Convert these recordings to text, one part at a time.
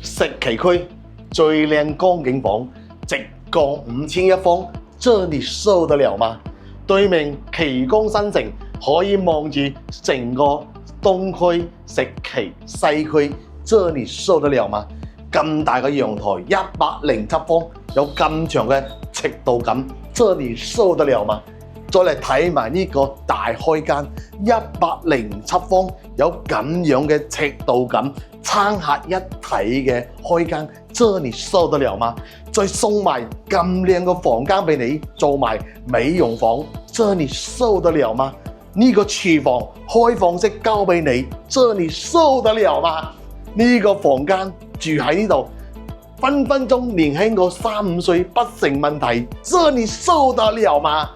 石岐區最靚江景房，直降5000一方，這你受得了嗎？對面岐江新城，可以望住整個東區、石岐、西區，這你受得了嗎？咁大嘅陽台107方，有咁長嘅尺度感，這你受得了嗎？再嚟睇埋呢個大開間107方，有咁樣嘅尺度感，餐客一體嘅開間，這你受得了嗎？再送埋咁靚嘅房間俾你，做埋美容房，這你受得了嗎？呢個廚房開放式交俾你，這你受得了嗎？呢個房間住喺呢度，分分鐘年輕過3-5歲不成問題，這你受得了嗎？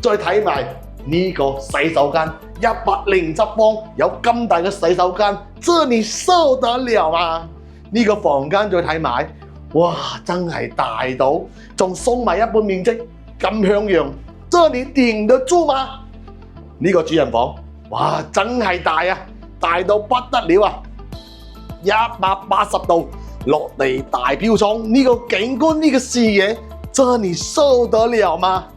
再睇埋呢個洗手間107方，有咁大嘅洗手間，這你受得了嗎？呢個房間再睇埋，哇，真係大到，仲送埋一半面積，咁向陽，這你頂得住嗎？呢個主人房，哇，真係大啊，大到不得了啊！180度落地大飄窗，呢個景觀，呢個視野，這你受得了嗎？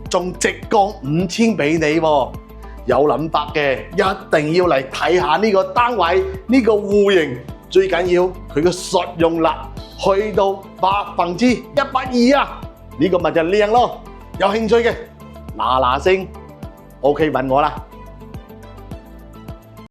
仲直降5000俾你喎，有諗法嘅一定要嚟睇下呢個單位，呢個戶型，最緊要佢嘅實用率去到120%啊！呢個咪就靚咯，有興趣嘅嗱嗱聲 OK 揾我啦〜